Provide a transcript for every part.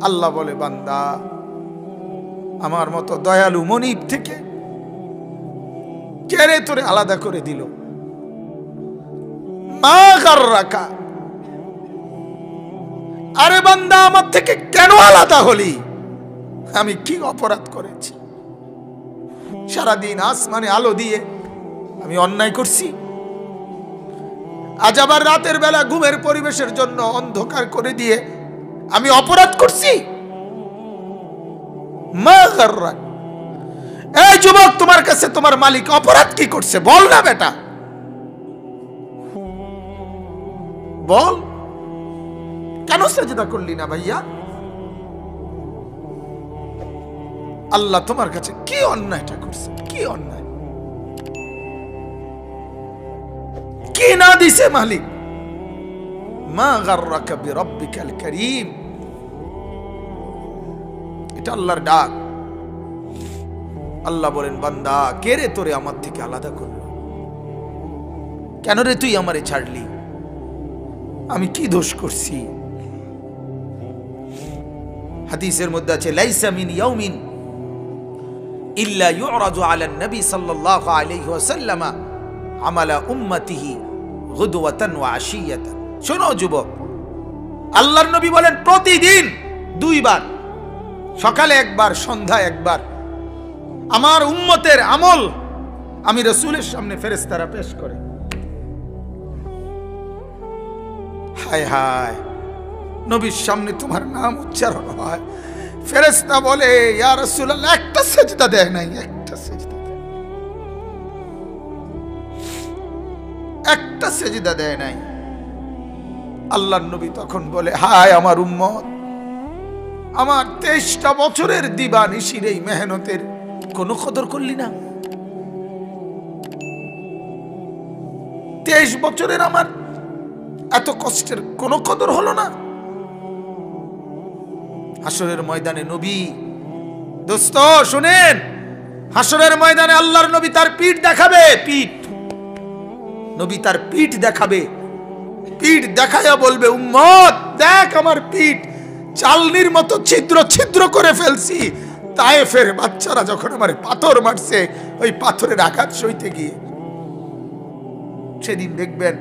আল্লাহ বলে, বান্দা, আমার মতো দয়ালু মনিব থেকে কে রে তোরে আলাদা করে দিল? মা গাররাকা, আরে বান্দা, আমার থেকে কেন আলাদা হলি? আমি কি অপরাধ করেছি? সারাদিন আসমানে আলো দিয়ে আমি অন্যায় করছি? আজ আবার রাতের বেলা ঘুমের পরিবেশের জন্য অন্ধকার করে দিয়ে আমি অপরাধ করছি? মা গাররাক, এই যুবক, তোমার কাছে তোমার মালিক অপরাধ কি করছে বল না বেটা, বল। কেন সেজদা করলি না ভাইয়া? আল্লাহ তোমার কাছে কি অন্যায়টা করছে? কি অন্যায়, কি না দিছে মালিক? মা গাররাকা বিরাব্বিকাল কারীম, এটা আল্লাহর ডাক। আল্লাহ বলেন, বান্দা, কে রে তোরে আমার থেকে আলাদা করলো? কেন রে তুই আমারে ছাড়লি? আমি কি দোষ করছি? হাদিসের মধ্যে আছে, লাইসা মিন ইয়াউমিন ইল্লা ইউরাদু আলা নবী সাল্লাল্লাহু আলাইহি ওয়াসাল্লাম আমালা উম্মতিহি গুদওয়াতান ওয়া আশিয়াতান। শোনো যুবক, আল্লাহর নবী বলেন, প্রতিদিন দুইবার, সকালে একবার, সন্ধ্যায় একবার, আমার উম্মতের আমল আমি রাসূলের সামনে ফেরেশতারা পেশ করে। হায় হায়, নবীর সামনে তোমার নাম উচ্চারণ হয়, ফেরেশতা বলে, ইয়া রাসূলুল্লাহ, একটা সেজদা দেয় নাই, একটা সেজদা, একটা সেজদা দেয় নাই। আল্লাহর নবী তখন বলে, হায় আমার উম্মত, আমার 23টা বছরের দিবানিশির এই মেহনতের কোনো কদর করলি না? 23 বছরের আমার এত কষ্টের কোনো কদর হলো না? হাসরের ময়দানে নবী, দোস্ত শুনেন, হাসরের ময়দানে আল্লাহর নবী তার পিঠ দেখাবে, পিঠ, নবী তার পিঠ দেখাবে, পিঠ দেখায়া বলবে, উম্মত দেখ আমার পিঠ, চালনির মতো ছিদ্র ছিদ্র করে ফেলছি। তায়েফের বাচ্চারা যখন আমার পাথর মারছে, ওই পাথরের আঘাত সইতে গিয়ে। সেদিন দেখবেন,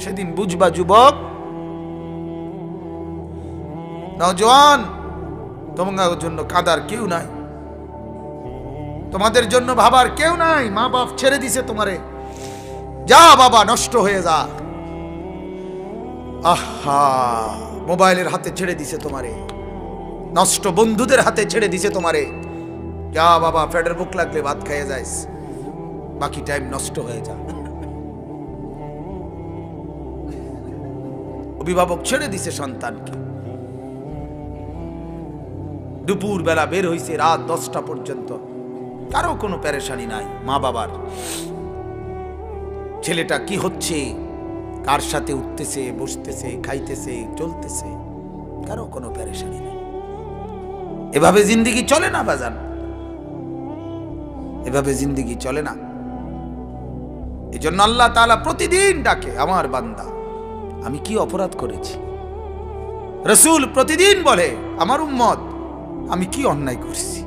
সেদিন বুঝবা যুবক, নওজোয়ান, তোমাদের জন্য কাঁদার কেউ নাই, তোমাদের জন্য ভাবার কেউ নাই। মা বাপ ছেড়ে দিছে তোমারে, যা বাবা, নষ্ট হয়ে যা। আহা, মোবাইলের হাতে ছেড়ে দিছে তোমারে, নষ্ট বন্ধুদের হাতে ছেড়ে দিছে তোমারে, যা বাবা, পেটের ভুক লাগলে ভাত খেয়ে যাইস, বাকি টাইম নষ্ট হয়ে যা। অভিভাবক ছেড়ে দিছে সন্তানকে, দুপুর বেলা বের হইছে, রাত 10টা পর্যন্ত, কারো কোনো পেরেশানি নাই। মা বাবার, ছেলেটা কি হচ্ছে, কার সাথে উঠতেছে, বসতেছে, খাইতেছে, চলতেছে, কারো কোনো পেরেশানি নেই। এভাবে জিন্দেগি চলে না বাজান, এভাবে জিন্দেগি চলে না। এজন্য আল্লাহ তাআলা প্রতিদিন ডাকে, আমার বান্দা, আমি কি অপরাধ করেছি? রাসূল প্রতিদিন বলে, আমার উম্মত, আমি কি অন্যায় করছি?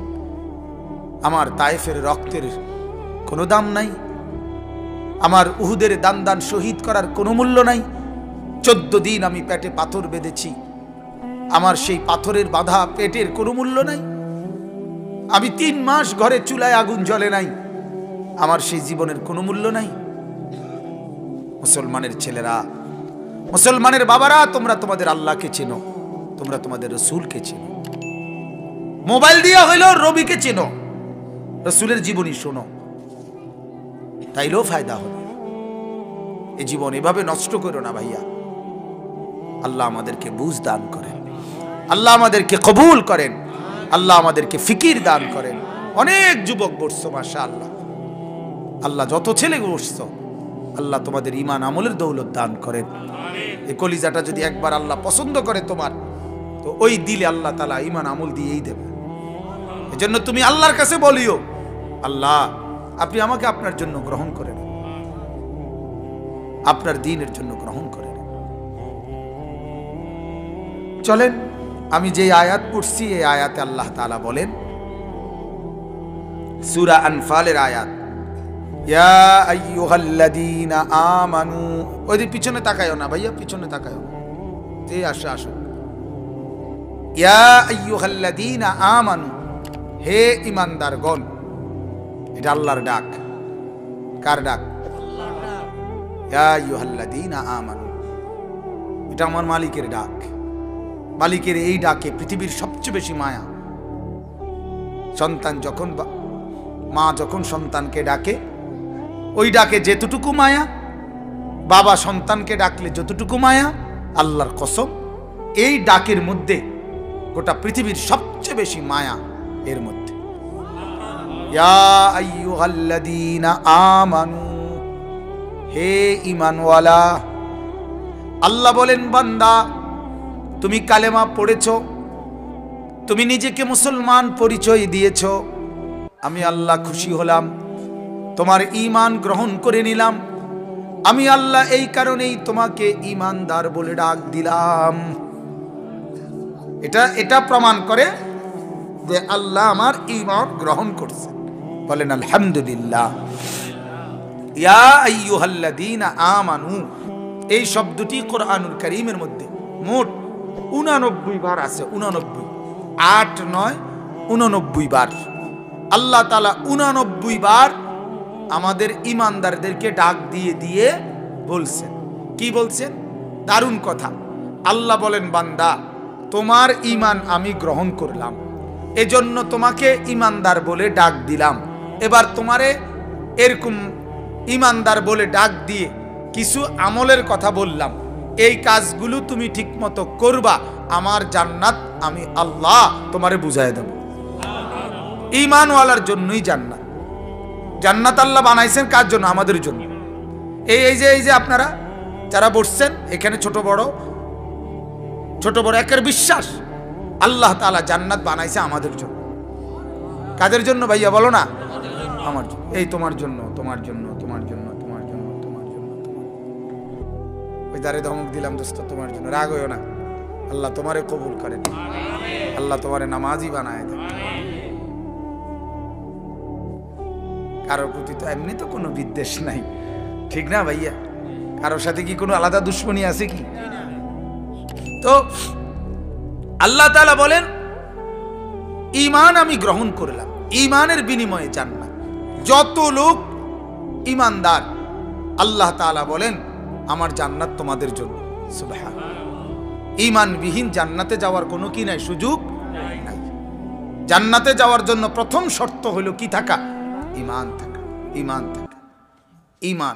আমার তায়েফের রক্তের কোনো দাম নাই, আমার উহুদের দান দান শহীদ করার কোনো মূল্য নাই। 14 দিন আমি পেটে পাথর বেঁধেছি, আমার সেই পাথরের বাঁধা পেটের কোনো মূল্য নাই। আমি 3 মাস ঘরে চুলায় আগুন জ্বলে নাই, আমার সেই জীবনের কোনো মূল্য নাই। মুসলমানের ছেলেরা, মুসলমানের বাবারা, তোমরা তোমাদের আল্লাহকে চেনো, তোমরা তোমাদের রাসূলকে চেনো। মোবাইল দিয়া হইলো রবিকে চেনো, রাসূলের জীবনী শোনো, তাইলেও ফায়দা হবে। এই জীবন এভাবে নষ্ট করো না ভাইয়া। আল্লাহ আমাদেরকে বুঝ দান করেন, আল্লাহ আমাদেরকে কবুল করেন, আল্লাহ আমাদেরকে ফিকির দান করেন। অনেক যুবক বসছো, মাশাআল্লাহ, আল্লাহ যত ছেলে বসছো, আল্লাহ তোমাদের ঈমান আমলের দৌলত দান করেন। এই কলিজাটা যদি একবার আল্লাহ পছন্দ করে তোমার, তো ওই দিলে আল্লাহ তাআলা ঈমান আমল দিয়েই দেবে। এজন্য তুমি আল্লাহর কাছে বলিও, আল্লাহ আপনি আমাকে আপনার জন্য গ্রহণ করেন, আপনার দ্বীনের জন্য গ্রহণ করেন। চলেন আমি যে আয়াত পড়ছি এই আয়াতে আল্লাহ তাআলা বলেন, সূরা আনফালের আয়াত, ইয়া আইয়ুহাল্লাযীনা আমানু। ওই যে পিছনে তাকায়ও না ভাইয়া, পিছনে তাকায়ও না, যে আসো আসো। ইয়া আইয়ুহাল্লাযীনা আমানু, হে ঈমানদারগণ। এটা আল্লাহর ডাক। কার ডাক? ইয়া আইয়ুহাল্লাযীনা আমানু, এটা আমার মালিকের ডাক। মালিকের এই ডাকে পৃথিবীর সবচেয়ে বেশি মায়া। সন্তান যখন, মা যখন সন্তানকে ডাকে, ওই ডাকে যেতটুকু মায়া, বাবা সন্তানকে ডাকলে যতটুকু মায়া, আল্লাহর কসম এই ডাকের মধ্যে গোটা পৃথিবীর সবচেয়ে বেশি মায়া এর মধ্যে। ইয়া আইয়ুহাল্লাযীনা আমানু, হে ঈমানওয়ালা। আল্লাহ বলেন, বান্দা তুমি কালেমা পড়েছ, তুমি নিজেকে মুসলমান পরিচয় দিয়েছ, আমি আল্লাহ খুশি হলাম, তোমার ঈমান গ্রহণ করে নিলাম। আমি আল্লাহ এই কারণেই তোমাকে ঈমানদার বলে ডাক দিলাম। এটা প্রমাণ করে যে আল্লাহ আমার ঈমান গ্রহণ করছে। বলেন আলহামদুলিল্লাহ। ইয়া আইয়ুহাল্লাযীনা আমানু, এই শব্দটি কোরআনুল কারীমের মধ্যে মোট 89 বার আছে। 89, 8, 9, 89 বার আল্লাহ তাআলা 89 বার আমাদের ঈমানদারদেরকে ডাক দিয়ে দিয়ে বলছেন। কি বলছেন? দারুণ কথা। আল্লাহ বলেন, বান্দা তোমার ঈমান আমি গ্রহণ করলাম, এজন্য তোমাকে ঈমানদার বলে ডাক দিলাম। এবার তোমারে এরকম ঈমানদার বলে ডাক দিয়ে কিছু আমলের কথা বললাম, এই কাজগুলো তুমি ঠিকমতো করবা, আমার জান্নাত আমি আল্লাহ তোমারে বুঝাই দেব। ঈমানওয়ালার জন্যই জান্নাত। জান্নাত আল্লাহ বানাইছেন কার জন্য? আমাদের জন্য। এই যে আপনারা যারা বসছেন এখানে, ছোট বড় একের বিশ্বাস আল্লাহ তাআলা জান্নাত বানাইছে আমাদের জন্য। কাদের জন্য ভাইয়া বলো না? আমার জন্য। এই তোমার জন্য, তোমার জন্য, তোমার জন্য, তোমার জন্য, তোমার জন্য, তোমার। ওই দাঁড়ে ধমক দিলাম দোস্ত, তোমার জন্য। রাগ হইও না, আল্লাহ তোমারে কবুল করেন, আল্লাহ তোমারে নামাজি বানায় দেন। কারোর প্রতি তো এমনি তো কোনো বিদ্বেষ নাই, ঠিক না ভাইয়া? কারোর সাথে কি কোনো আলাদা দুশ্মনী আছে কি? তো আল্লাহ তাআলা বলেন, ঈমান আমি গ্রহণ করলাম, ঈমানের বিনিময়ে জান্নাত। যত লোক ঈমানদার আল্লাহ তাআলা বলেন আমার জান্নাত তোমাদের জন্য। সুবহানাল্লাহ। ঈমানবিহীন জান্নাতে যাওয়ার কোনো কি নাই, সুযোগ নাই। জান্নাতে যাওয়ার জন্য প্রথম শর্ত হলো কি থাকা? ঈমান থাকা। ঈমান থাকা, ঈমান।